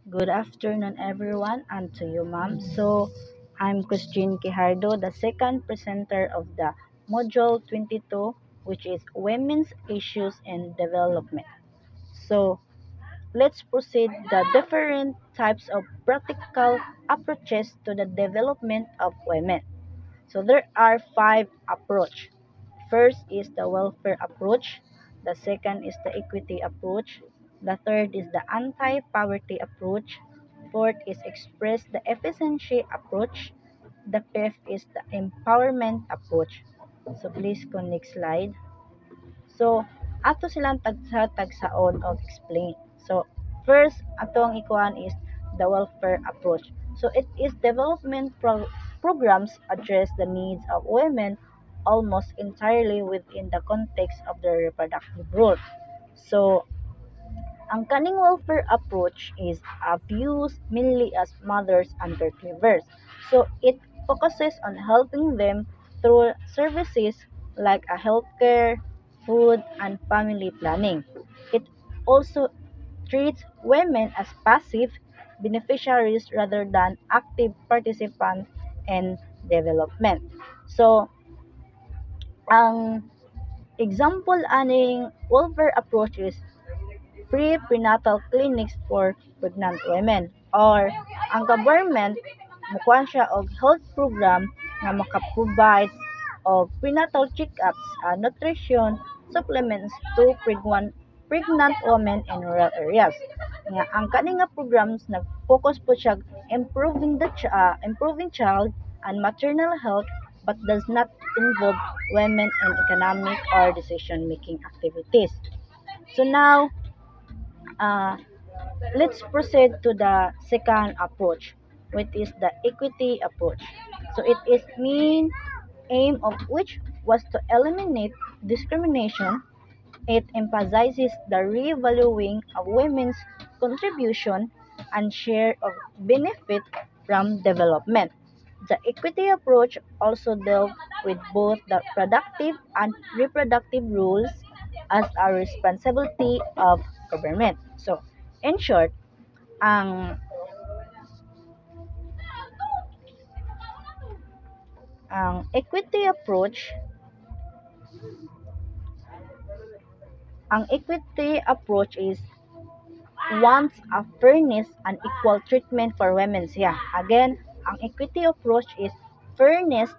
Good afternoon, everyone, and to you, ma'am. So, I'm Christine Quijardo, the second presenter of the Module 22, which is Women's Issues and Development. So, let's proceed the different types of practical approaches to the development of women. So there are five approach. First is the welfare approach. The second is the equity approach. The third is the anti-poverty approach. Fourth is express the efficiency approach. The fifth is the empowerment approach. So please go next slide. So, ato silang tagsa-tagsaon og explain. So, first, ato ang ikuan is the welfare approach. So, it is development programs address the needs of women almost entirely within the context of their reproductive role. So, ang kaning welfare approach is viewed mainly as mothers and caregivers. So it focuses on helping them through services like a healthcare, food, and family planning. It also treats women as passive beneficiaries rather than active participants in development. So, ang example aning welfare approach is free prenatal clinics for pregnant women or ang government mukuan siya og health program nga maka-provide og prenatal checkups, nutrition supplements to pregnant women in rural areas. Nga ang kani nga programs nag-focus po siya improving child and maternal health but does not involve women in economic or decision making activities. So now let's proceed to the second approach, which is the equity approach. So it is main aim of which was to eliminate discrimination. It emphasizes the revaluing of women's contribution and share of benefit from development. The equity approach also dealt with both the productive and reproductive roles as a responsibility of government. So, in short, ang ang equity approach is wants a fairness and equal treatment for women siya. Again, ang equity approach is fairness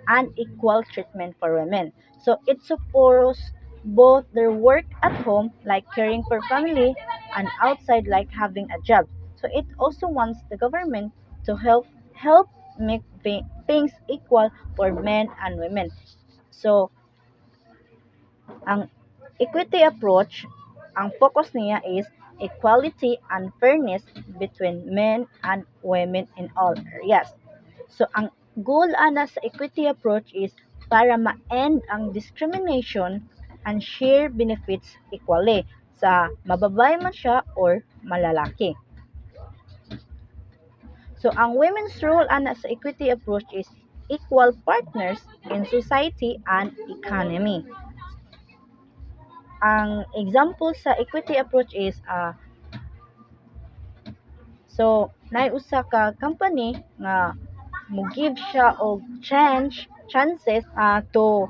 and equal treatment for women. So it supports both their work at home, like caring for family, and outside, like having a job. So it also wants the government to help make things equal for men and women. So ang equity approach, ang focus niya is equality and fairness between men and women in all areas. So ang goal ana sa equity approach is para ma-end ang discrimination and share benefits equally sa mababae man siya or malalaki. So ang women's role ana sa equity approach is equal partners in society and economy. Ang example sa equity approach is so naay usa ka company nga mo give siya og chances to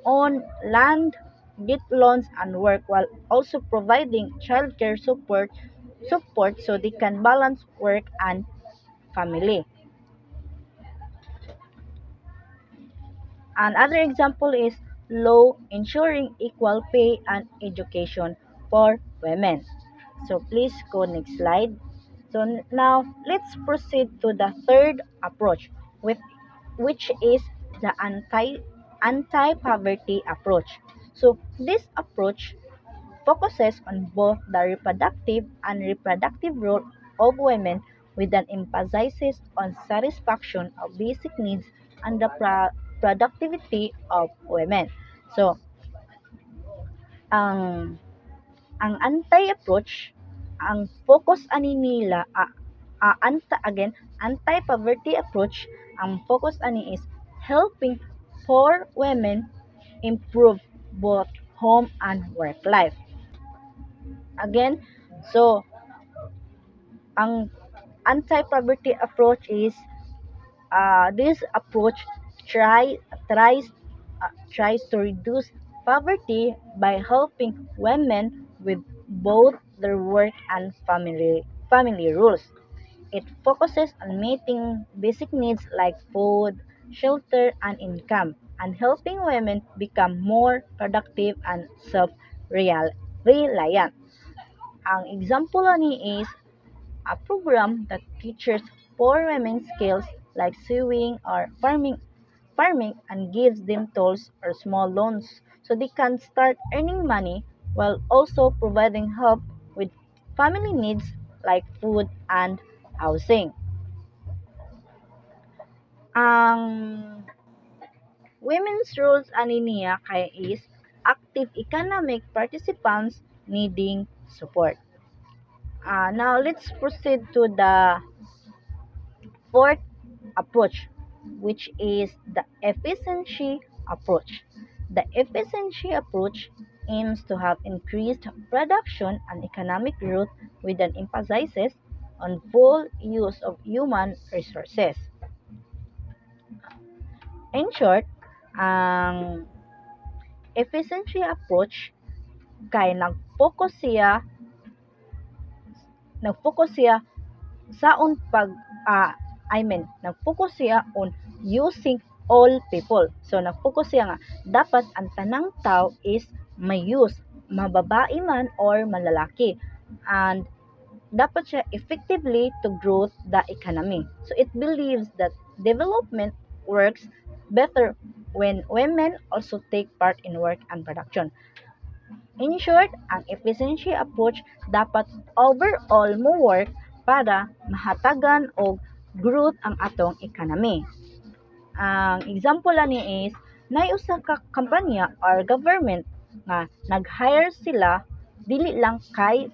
own land, get loans and work while also providing childcare support so they can balance work and family. Another example is law ensuring equal pay and education for women. So please go next slide. So now let's proceed to the third approach, which is the anti-poverty approach. So this approach focuses on both the reproductive role of women with an emphasis on satisfaction of basic needs and the productivity of women. So, ang anti-approach, ang focus ani nila, anti-poverty approach, ang focus ani is helping poor women improve both home and work life. Again, so Ang anti-poverty approach is this approach try tries tries to reduce poverty by helping women with both their work and family rules. It focuses on meeting basic needs like food, shelter, and income, and helping women become more productive and self-reliant. Ang example ni is a program that teaches poor women skills like sewing or farming and gives them tools or small loans so they can start earning money while also providing help with family needs like food and housing. Ang women's roles ani niya kay is active economic participants needing support. Now let's proceed to the fourth approach, which is the efficiency approach. The efficiency approach aims to have increased production and economic growth with an emphasis on full use of human resources. In short, ang efficiency approach kay nag-focus siya saon pag nag-focus siya on using all people. So nag-focus siya nga dapat ang tanang tao is may use, mababae man or malalaki. And dapat siya effectively to grow the economy. So it believes that development works better when women also take part in work and production. In short, ang efficiency approach dapat overall mo work para mahatagan og growth ang atong economy. Ang example ani is nay usa ka kampanya or government nga nag-hire sila dili lang kay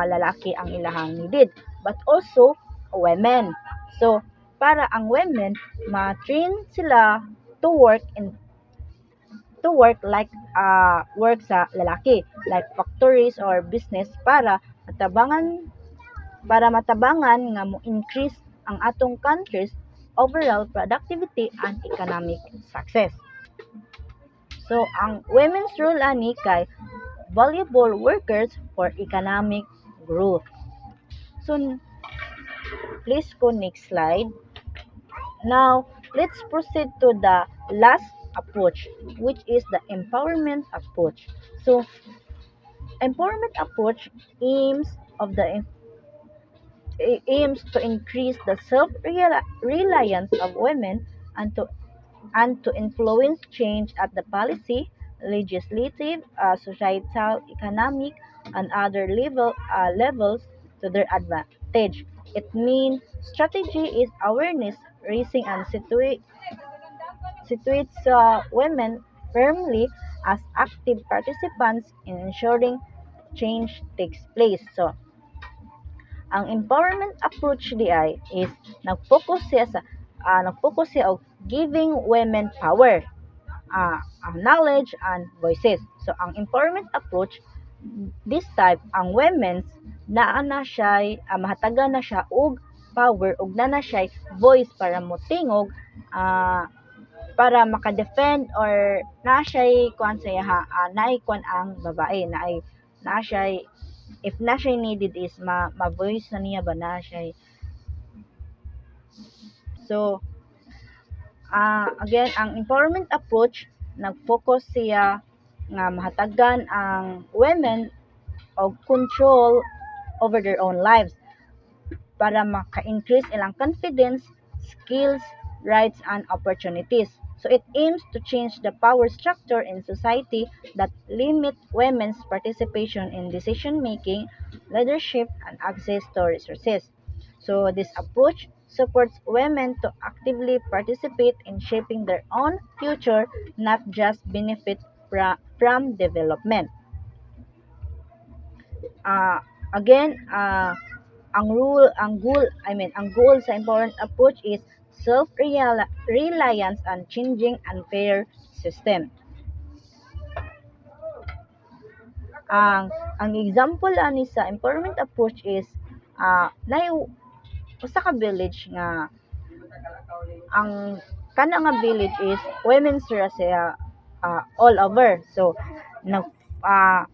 lalaki ang ilahang needed but also women. So para ang women ma-train sila to work in to work like work sa lalaki like factories or business para matabangan nga mo increase ang atong country's overall productivity and economic success. So ang women's role ani kay valuable workers for economic growth. So please go next slide. Now, let's proceed to the last approach, which is the empowerment approach. So, empowerment approach aims to increase the self-reliance of women and to influence change at the policy, legislative, societal, economic, and other levels to their advantage. It means strategy is awareness raising and situates women firmly as active participants in ensuring change takes place. So, ang empowerment approach di ay is nag-focus siya og giving women power, knowledge and voices. So ang empowerment approach this type ang women's naa na siya mahatagan na siya og power ug na siya voice para motingog para maka-defend or na siya kuan sa yaha naay kuan ang babae na siya if na siya needed is ma-voice na niya ba na siya. So again ang empowerment approach nag-focus siya nga mahatagan ang women og control over their own lives para maka-increase ilang confidence, skills, rights, and opportunities. So it aims to change the power structure in society that limit women's participation in decision making, leadership, and access to resources. So this approach supports women to actively participate in shaping their own future, not just benefit from development. Again, ang goal sa empowerment approach is self-reliance and changing unfair system. Ang example ani sa empowerment approach is nay usa ka village nga ang kana nga village is women's ra siya all over. So nag ah,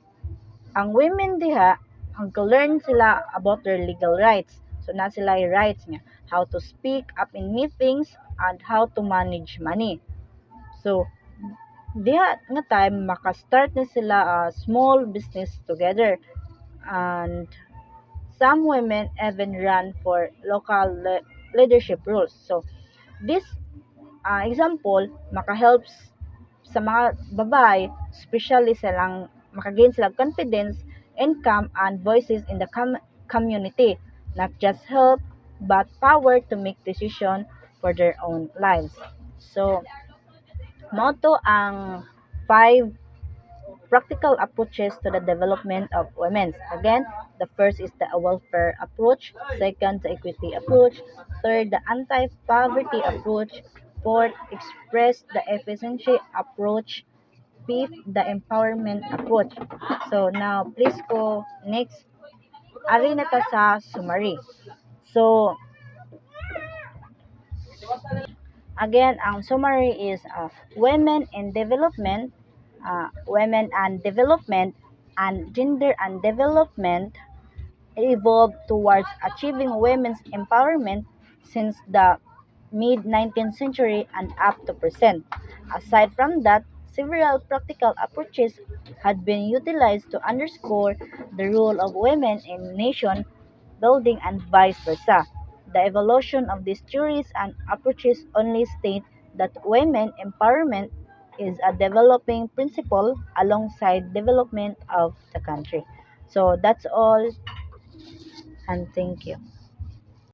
ang women diha ang learn sila about their legal rights. So na sila yung rights nga how to speak up in meetings and how to manage money. So diha nga time maka-start na sila small business together, and some women even run for local leadership roles. So this example maka-help sa mga babae, especially silang makagain sila confidence, income, and voices in the community. Not just help, but power to make decision for their own lives. So, motto ang five practical approaches to the development of women. Again, the first is the welfare approach, second, the equity approach, third, the anti-poverty approach, fourth, express the efficiency approach, fifth, the empowerment approach. So now, please go next. Ari na ta sa summary. So, again, ang summary is women and development, and gender and development evolved towards achieving women's empowerment since the mid 19th century and up to present. Aside from that, several practical approaches had been utilized to underscore the role of women in nation building and vice versa. The evolution of these theories and approaches only state that women empowerment is a developing principle alongside development of the country. So that's all, and thank you.